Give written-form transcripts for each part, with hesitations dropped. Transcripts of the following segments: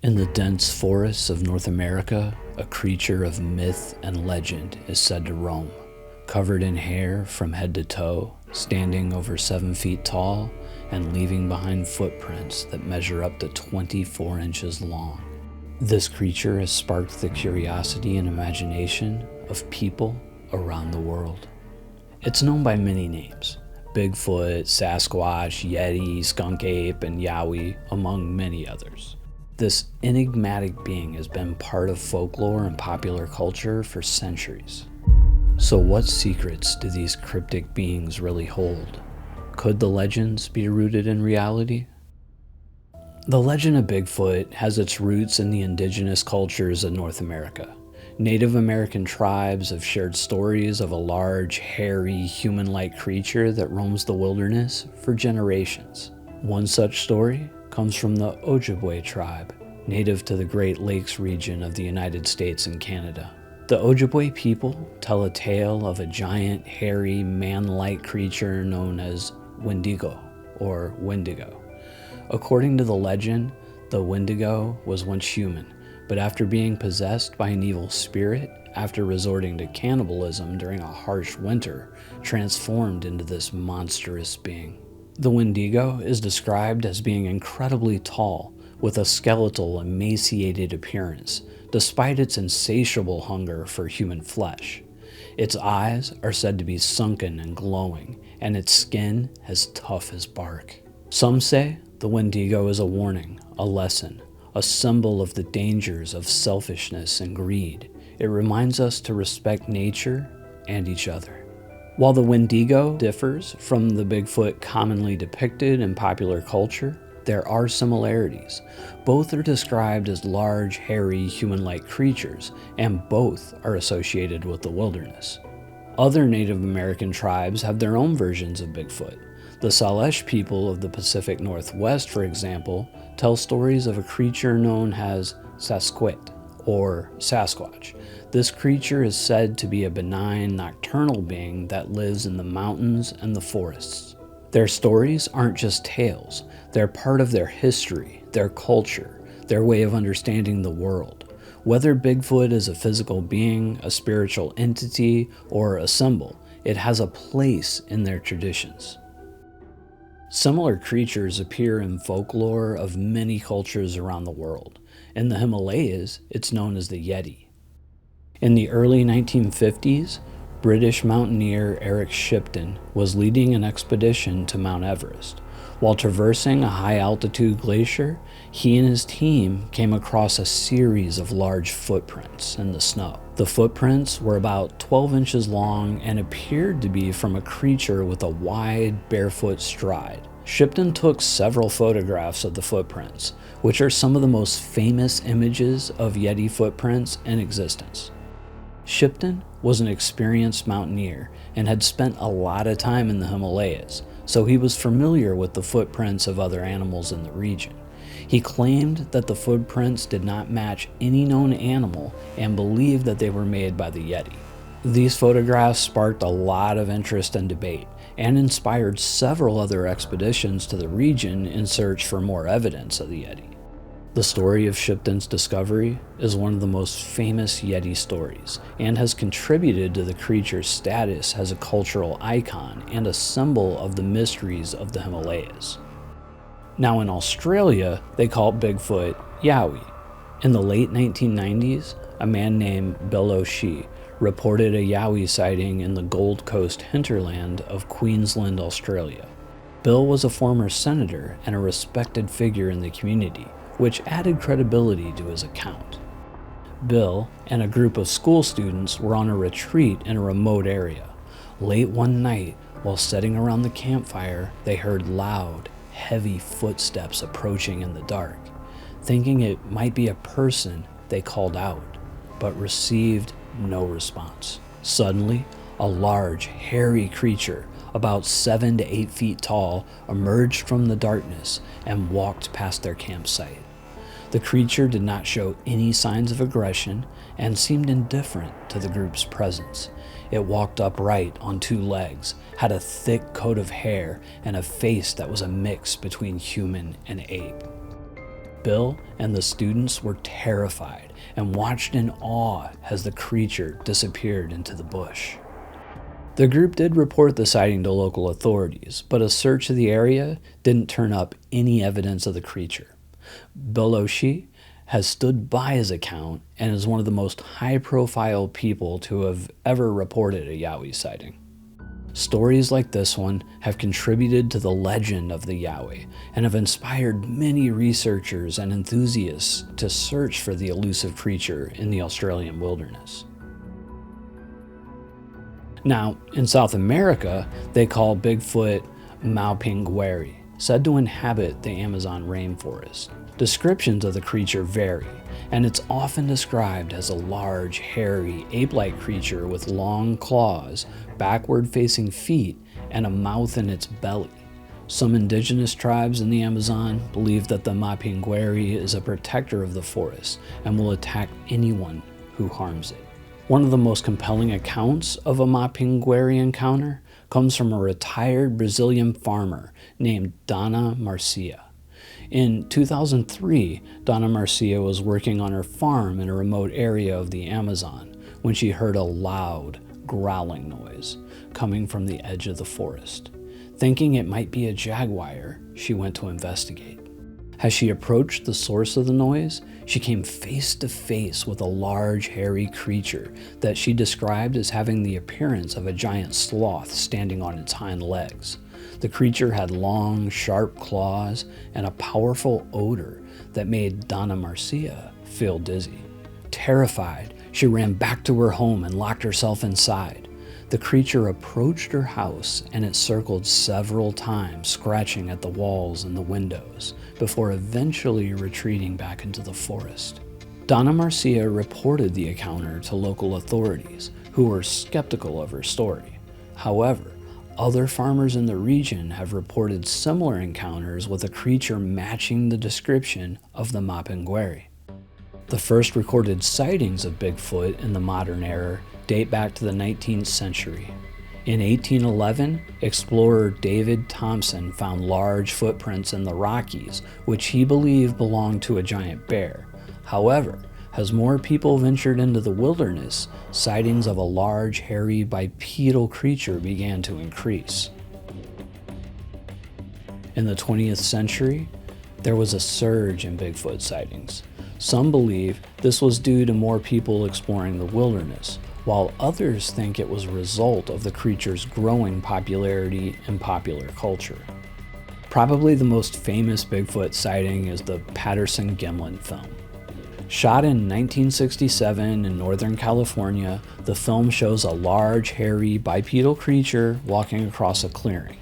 In the dense forests of North America, a creature of myth and legend is said to roam. Covered in hair from head to toe, standing over 7 feet tall, and leaving behind footprints that measure up to 24 inches long. This creature has sparked the curiosity and imagination of people around the world. It's known by many names: Bigfoot, Sasquatch, Yeti, skunk ape, and yowie, among many others. This enigmatic being has been part of folklore and popular culture for centuries. So what secrets do these cryptic beings really hold? Could the legends be rooted in reality? The legend of Bigfoot has its roots in the indigenous cultures of North America. Native American tribes have shared stories of a large, hairy, human-like creature that roams the wilderness for generations. One such story comes from the Ojibwe tribe, native to the Great Lakes region of the United States and Canada. The Ojibwe people tell a tale of a giant, hairy, man-like creature known as Wendigo, or Wendigo. According to the legend, the Wendigo was once human, but after being possessed by an evil spirit, after resorting to cannibalism during a harsh winter, transformed into this monstrous being. The Wendigo is described as being incredibly tall, with a skeletal, emaciated appearance, despite its insatiable hunger for human flesh. Its eyes are said to be sunken and glowing, and its skin as tough as bark. Some say the Wendigo is a warning, a lesson, a symbol of the dangers of selfishness and greed. It reminds us to respect nature and each other. While the Wendigo differs from the Bigfoot commonly depicted in popular culture, there are similarities. Both are described as large, hairy, human-like creatures, and both are associated with the wilderness. Other Native American tribes have their own versions of Bigfoot. The Salish people of the Pacific Northwest, for example, tell stories of a creature known as Sasquatch, or Sasquatch. This creature is said to be a benign, nocturnal being that lives in the mountains and the forests. Their stories aren't just tales, they're part of their history, their culture, their way of understanding the world. Whether Bigfoot is a physical being, a spiritual entity, or a symbol, it has a place in their traditions. Similar creatures appear in folklore of many cultures around the world. In the Himalayas, it's known as the Yeti. In the early 1950s, British mountaineer Eric Shipton was leading an expedition to Mount Everest. While traversing a high-altitude glacier, he and his team came across a series of large footprints in the snow. The footprints were about 12 inches long and appeared to be from a creature with a wide, barefoot stride. Shipton took several photographs of the footprints, which are some of the most famous images of Yeti footprints in existence. Shipton was an experienced mountaineer and had spent a lot of time in the Himalayas, so he was familiar with the footprints of other animals in the region. He claimed that the footprints did not match any known animal and believed that they were made by the Yeti. These photographs sparked a lot of interest and debate, and inspired several other expeditions to the region in search for more evidence of the Yeti. The story of Shipton's discovery is one of the most famous Yeti stories, and has contributed to the creature's status as a cultural icon and a symbol of the mysteries of the Himalayas. Now in Australia, they call Bigfoot yowie. In the late 1990s, a man named Bill O'Shea reported a yowie sighting in the Gold Coast hinterland of Queensland, Australia. Bill was a former senator and a respected figure in the community, which added credibility to his account. Bill and a group of school students were on a retreat in a remote area. Late one night, while sitting around the campfire, they heard loud, heavy footsteps approaching in the dark. Thinking it might be a person, they called out, but received no response. Suddenly, a large, hairy creature, about 7 to 8 feet tall, emerged from the darkness and walked past their campsite. The creature did not show any signs of aggression and seemed indifferent to the group's presence. It walked upright on 2 legs, had a thick coat of hair, and a face that was a mix between human and ape. Bill and the students were terrified and watched in awe as the creature disappeared into the bush. The group did report the sighting to local authorities, but a search of the area didn't turn up any evidence of the creature. Bill O'Shea has stood by his account and is one of the most high-profile people to have ever reported a yowie sighting. Stories like this one have contributed to the legend of the yowie and have inspired many researchers and enthusiasts to search for the elusive creature in the Australian wilderness. Now, in South America, they call Bigfoot Mapinguari, said to inhabit the Amazon rainforest. Descriptions of the creature vary, and it's often described as a large, hairy, ape-like creature with long claws, backward-facing feet, and a mouth in its belly. Some indigenous tribes in the Amazon believe that the Mapinguari is a protector of the forest and will attack anyone who harms it. One of the most compelling accounts of a Mapinguari encounter comes from a retired Brazilian farmer named Dona Marcia. In 2003, Dona Marcia was working on her farm in a remote area of the Amazon when she heard a loud, growling noise coming from the edge of the forest. Thinking it might be a jaguar, she went to investigate. As she approached the source of the noise, she came face to face with a large, hairy creature that she described as having the appearance of a giant sloth standing on its hind legs. The creature had long, sharp claws and a powerful odor that made Dona Marcia feel dizzy. Terrified, she ran back to her home and locked herself inside. The creature approached her house and it circled several times, scratching at the walls and the windows, before eventually retreating back into the forest. Dona Marcia reported the encounter to local authorities, who were skeptical of her story. However, other farmers in the region have reported similar encounters with a creature matching the description of the Mapinguari. The first recorded sightings of Bigfoot in the modern era date back to the 19th century. In 1811, explorer David Thompson found large footprints in the Rockies, which he believed belonged to a giant bear. However, as more people ventured into the wilderness, sightings of a large, hairy, bipedal creature began to increase. In the 20th century, there was a surge in Bigfoot sightings. Some believe this was due to more people exploring the wilderness, while others think it was a result of the creature's growing popularity in popular culture. Probably the most famous Bigfoot sighting is the Patterson-Gimlin film. Shot in 1967 in Northern California, the film shows a large, hairy, bipedal creature walking across a clearing.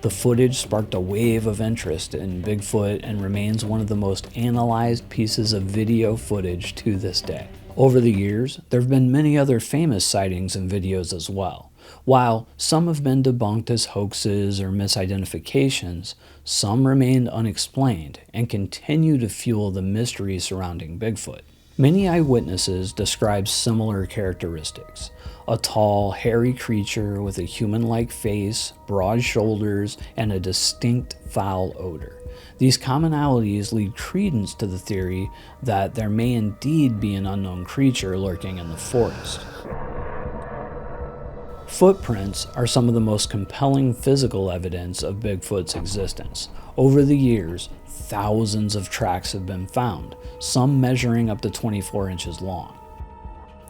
The footage sparked a wave of interest in Bigfoot and remains one of the most analyzed pieces of video footage to this day. Over the years, there have been many other famous sightings and videos as well. While some have been debunked as hoaxes or misidentifications, some remain unexplained and continue to fuel the mystery surrounding Bigfoot. Many eyewitnesses describe similar characteristics: a tall, hairy creature with a human-like face, broad shoulders, and a distinct foul odor. These commonalities lead credence to the theory that there may indeed be an unknown creature lurking in the forest. Footprints are some of the most compelling physical evidence of Bigfoot's existence. Over the years, thousands of tracks have been found, some measuring up to 24 inches long.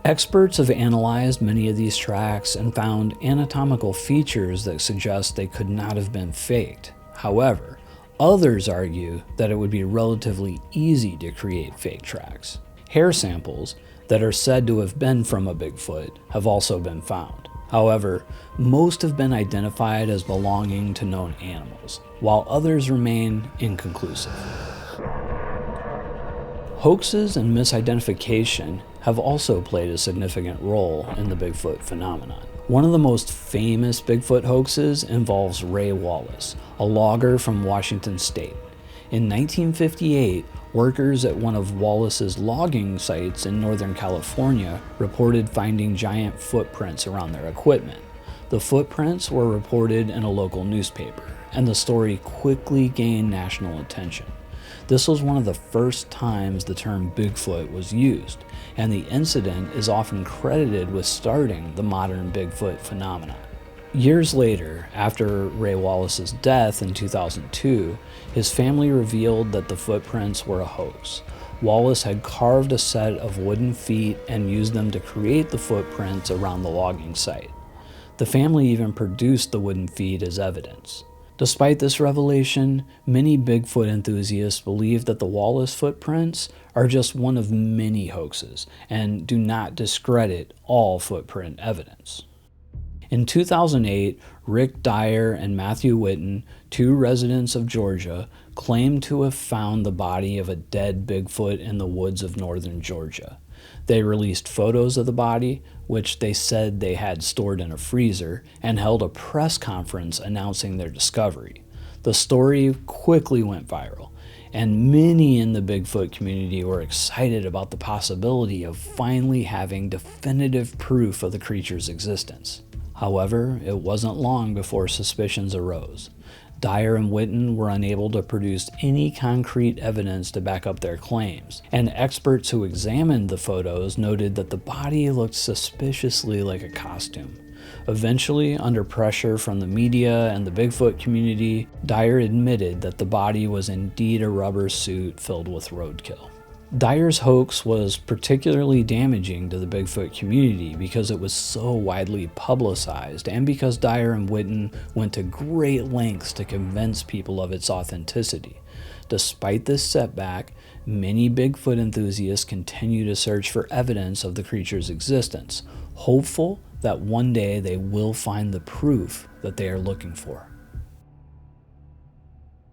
Experts have analyzed many of these tracks and found anatomical features that suggest they could not have been faked. However, others argue that it would be relatively easy to create fake tracks. Hair samples that are said to have been from a Bigfoot have also been found. However, most have been identified as belonging to known animals, while others remain inconclusive. Hoaxes and misidentification have also played a significant role in the Bigfoot phenomenon. One of the most famous Bigfoot hoaxes involves Ray Wallace, a logger from Washington State. In 1958, workers at one of Wallace's logging sites in Northern California reported finding giant footprints around their equipment. The footprints were reported in a local newspaper, and the story quickly gained national attention. This was one of the first times the term Bigfoot was used, and the incident is often credited with starting the modern Bigfoot phenomenon. Years later, after Ray Wallace's death in 2002, his family revealed that the footprints were a hoax. Wallace had carved a set of wooden feet and used them to create the footprints around the logging site. The family even produced the wooden feet as evidence. Despite this revelation, many Bigfoot enthusiasts believe that the Wallace footprints are just one of many hoaxes and do not discredit all footprint evidence. In 2008, Rick Dyer and Matthew Whitten, two residents of Georgia, claimed to have found the body of a dead Bigfoot in the woods of northern Georgia. They released photos of the body, which they said they had stored in a freezer, and held a press conference announcing their discovery. The story quickly went viral, and many in the Bigfoot community were excited about the possibility of finally having definitive proof of the creature's existence. However, it wasn't long before suspicions arose. Dyer and Whitten were unable to produce any concrete evidence to back up their claims, and experts who examined the photos noted that the body looked suspiciously like a costume. Eventually, under pressure from the media and the Bigfoot community, Dyer admitted that the body was indeed a rubber suit filled with roadkill. Dyer's hoax was particularly damaging to the Bigfoot community because it was so widely publicized and because Dyer and Whitten went to great lengths to convince people of its authenticity. Despite this setback, many Bigfoot enthusiasts continue to search for evidence of the creature's existence, hopeful that one day they will find the proof that they are looking for.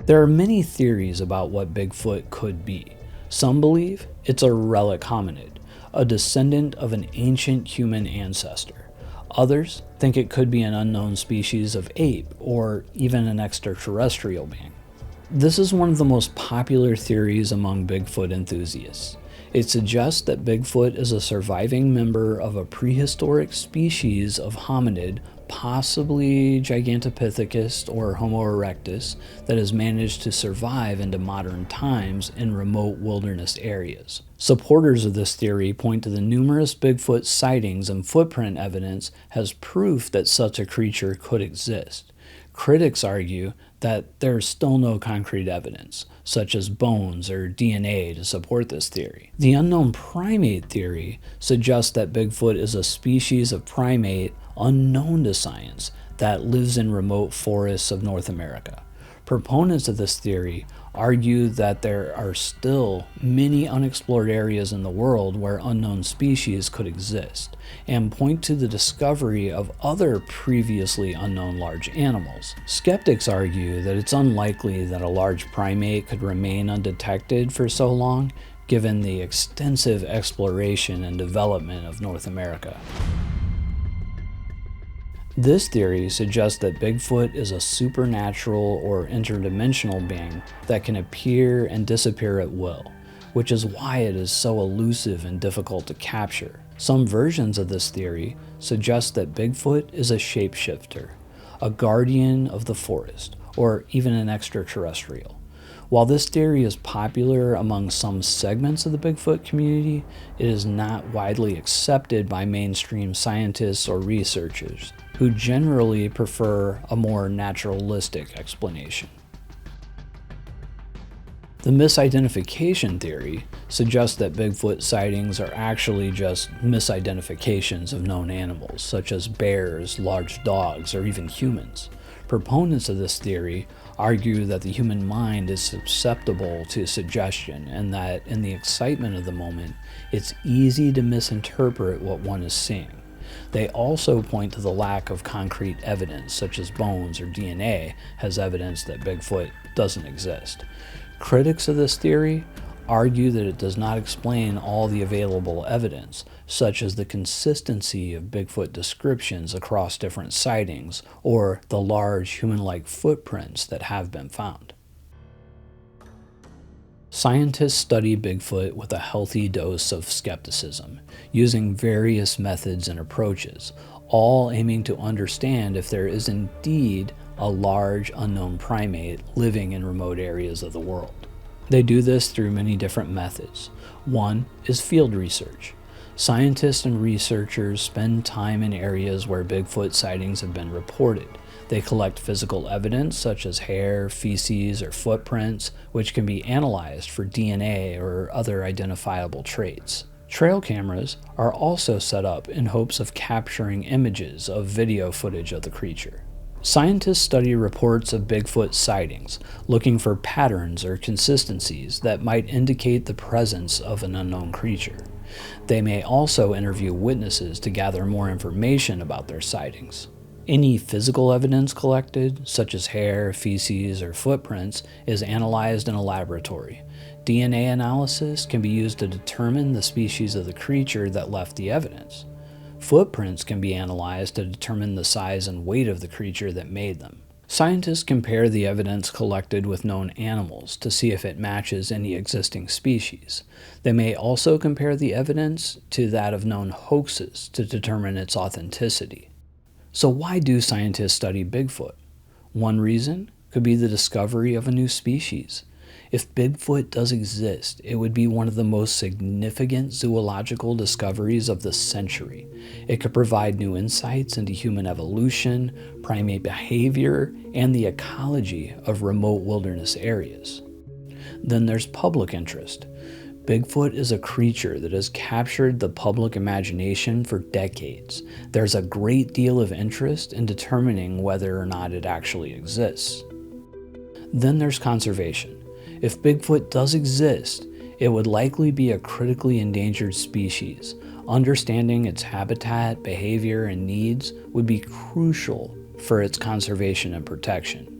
There are many theories about what Bigfoot could be. Some believe it's a relic hominid, a descendant of an ancient human ancestor. Others think it could be an unknown species of ape or even an extraterrestrial being. This is one of the most popular theories among Bigfoot enthusiasts. It suggests that Bigfoot is a surviving member of a prehistoric species of hominid, possibly Gigantopithecus or Homo erectus, that has managed to survive into modern times in remote wilderness areas. Supporters of this theory point to the numerous Bigfoot sightings and footprint evidence as proof that such a creature could exist. Critics argue that there is still no concrete evidence, such as bones or DNA, to support this theory. The unknown primate theory suggests that Bigfoot is a species of primate unknown to science that lives in remote forests of North America. Proponents of this theory argue that there are still many unexplored areas in the world where unknown species could exist, and point to the discovery of other previously unknown large animals. Skeptics argue that it's unlikely that a large primate could remain undetected for so long, given the extensive exploration and development of North America. This theory suggests that Bigfoot is a supernatural or interdimensional being that can appear and disappear at will, which is why it is so elusive and difficult to capture. Some versions of this theory suggest that Bigfoot is a shapeshifter, a guardian of the forest, or even an extraterrestrial. While this theory is popular among some segments of the Bigfoot community, it is not widely accepted by mainstream scientists or researchers, who generally prefer a more naturalistic explanation. The misidentification theory suggests that Bigfoot sightings are actually just misidentifications of known animals, such as bears, large dogs, or even humans. Proponents of this theory argue that the human mind is susceptible to suggestion and that in the excitement of the moment, it's easy to misinterpret what one is seeing. They also point to the lack of concrete evidence, such as bones or DNA, as evidence that Bigfoot doesn't exist. Critics of this theory argue that it does not explain all the available evidence, such as the consistency of Bigfoot descriptions across different sightings or the large human-like footprints that have been found. Scientists study Bigfoot with a healthy dose of skepticism, using various methods and approaches, all aiming to understand if there is indeed a large unknown primate living in remote areas of the world. They do this through many different methods. One is field research. Scientists and researchers spend time in areas where Bigfoot sightings have been reported. They collect physical evidence such as hair, feces, or footprints, which can be analyzed for DNA or other identifiable traits. Trail cameras are also set up in hopes of capturing images of video footage of the creature. Scientists study reports of Bigfoot sightings, looking for patterns or consistencies that might indicate the presence of an unknown creature. They may also interview witnesses to gather more information about their sightings. Any physical evidence collected, such as hair, feces, or footprints, is analyzed in a laboratory. DNA analysis can be used to determine the species of the creature that left the evidence. Footprints can be analyzed to determine the size and weight of the creature that made them. Scientists compare the evidence collected with known animals to see if it matches any existing species. They may also compare the evidence to that of known hoaxes to determine its authenticity. So why do scientists study Bigfoot? One reason could be the discovery of a new species. If Bigfoot does exist, it would be one of the most significant zoological discoveries of the century. It could provide new insights into human evolution, primate behavior, and the ecology of remote wilderness areas. Then there's public interest. Bigfoot is a creature that has captured the public imagination for decades. There's a great deal of interest in determining whether or not it actually exists. Then there's conservation. If Bigfoot does exist, it would likely be a critically endangered species. Understanding its habitat, behavior, and needs would be crucial for its conservation and protection.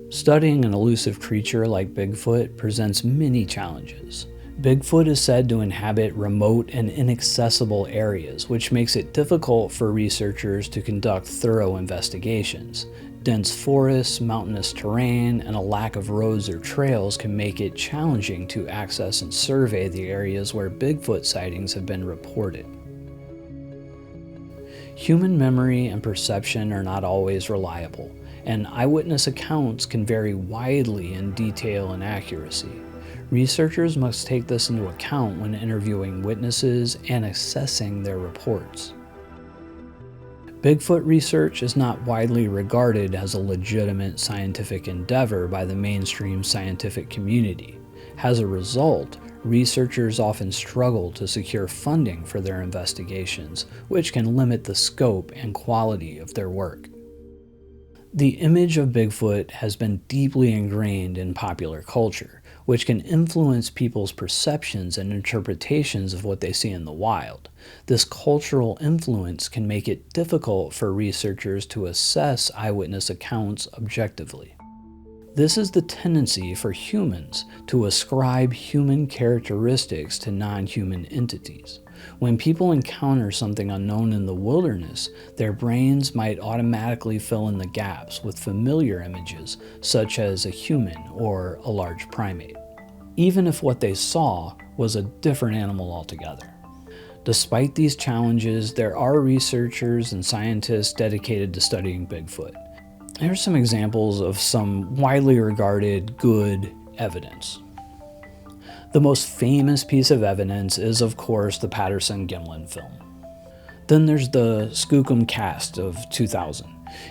Studying an elusive creature like Bigfoot presents many challenges. Bigfoot is said to inhabit remote and inaccessible areas, which makes it difficult for researchers to conduct thorough investigations. Dense forests, mountainous terrain, and a lack of roads or trails can make it challenging to access and survey the areas where Bigfoot sightings have been reported. Human memory and perception are not always reliable, and eyewitness accounts can vary widely in detail and accuracy. Researchers must take this into account when interviewing witnesses and assessing their reports. Bigfoot research is not widely regarded as a legitimate scientific endeavor by the mainstream scientific community. As a result, researchers often struggle to secure funding for their investigations, which can limit the scope and quality of their work. The image of Bigfoot has been deeply ingrained in popular culture, which can influence people's perceptions and interpretations of what they see in the wild. This cultural influence can make it difficult for researchers to assess eyewitness accounts objectively. This is the tendency for humans to ascribe human characteristics to non-human entities. When people encounter something unknown in the wilderness, their brains might automatically fill in the gaps with familiar images, such as a human or a large primate, even if what they saw was a different animal altogether. Despite these challenges, there are researchers and scientists dedicated to studying Bigfoot. Here are some examples of some widely regarded good evidence. The most famous piece of evidence is, of course, the Patterson-Gimlin film. Then there's the Skookum cast of 2000.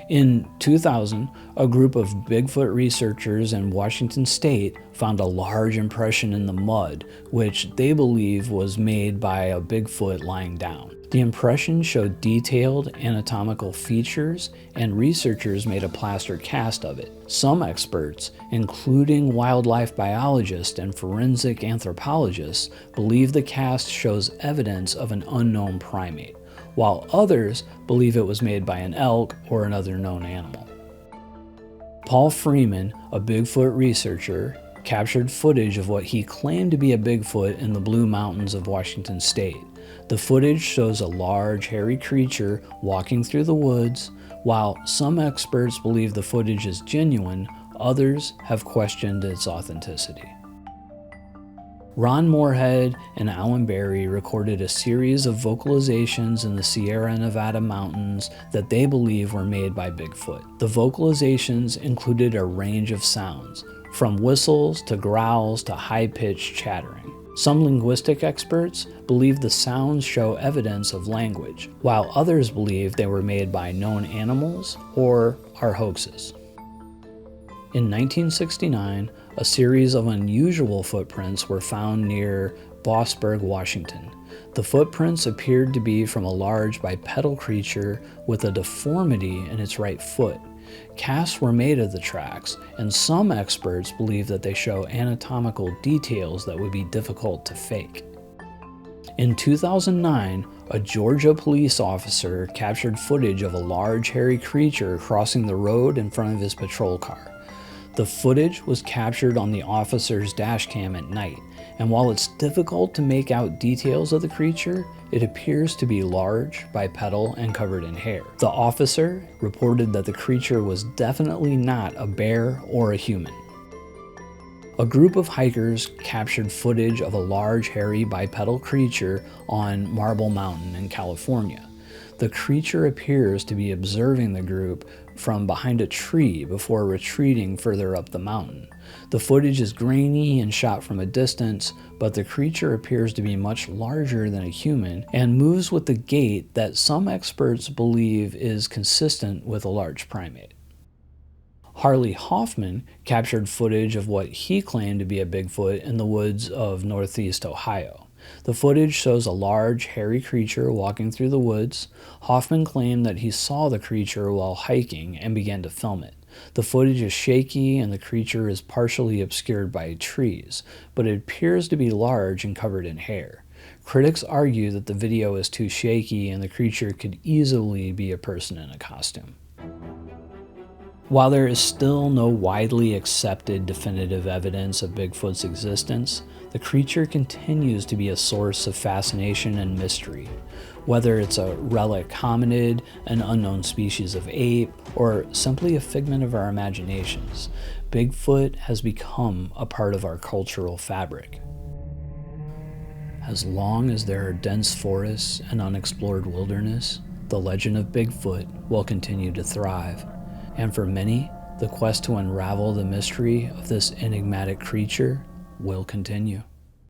In 2000, a group of Bigfoot researchers in Washington State found a large impression in the mud, which they believe was made by a Bigfoot lying down. The impression showed detailed anatomical features, and researchers made a plaster cast of it. Some experts, including wildlife biologists and forensic anthropologists, believe the cast shows evidence of an unknown primate, while others believe it was made by an elk or another known animal. Paul Freeman, a Bigfoot researcher, captured footage of what he claimed to be a Bigfoot in the Blue Mountains of Washington State. The footage shows a large, hairy creature walking through the woods. While some experts believe the footage is genuine, others have questioned its authenticity. Ron Moorhead and Alan Berry recorded a series of vocalizations in the Sierra Nevada mountains that they believe were made by Bigfoot. The vocalizations included a range of sounds, from whistles to growls to high-pitched chattering. Some linguistic experts believe the sounds show evidence of language, while others believe they were made by known animals or are hoaxes. In 1969, a series of unusual footprints were found near Bossburg, Washington. The footprints appeared to be from a large bipedal creature with a deformity in its right foot. Casts were made of the tracks, and some experts believe that they show anatomical details that would be difficult to fake. In 2009, a Georgia police officer captured footage of a large hairy creature crossing the road in front of his patrol car. The footage was captured on the officer's dash cam at night, and while it's difficult to make out details of the creature, it appears to be large, bipedal, and covered in hair. The officer reported that the creature was definitely not a bear or a human. A group of hikers captured footage of a large, hairy, bipedal creature on Marble Mountain in California. The creature appears to be observing the group from behind a tree before retreating further up the mountain. The footage is grainy and shot from a distance, but the creature appears to be much larger than a human and moves with the gait that some experts believe is consistent with a large primate. Harley Hoffman captured footage of what he claimed to be a Bigfoot in the woods of northeast Ohio. The footage shows a large, hairy creature walking through the woods. Hoffman claimed that he saw the creature while hiking and began to film it. The footage is shaky and the creature is partially obscured by trees, but it appears to be large and covered in hair. Critics argue that the video is too shaky and the creature could easily be a person in a costume. While there is still no widely accepted definitive evidence of Bigfoot's existence, the creature continues to be a source of fascination and mystery. Whether it's a relic hominid, an unknown species of ape, or simply a figment of our imaginations, Bigfoot has become a part of our cultural fabric. As long as there are dense forests and unexplored wilderness, the legend of Bigfoot will continue to thrive. And for many, the quest to unravel the mystery of this enigmatic creature will continue.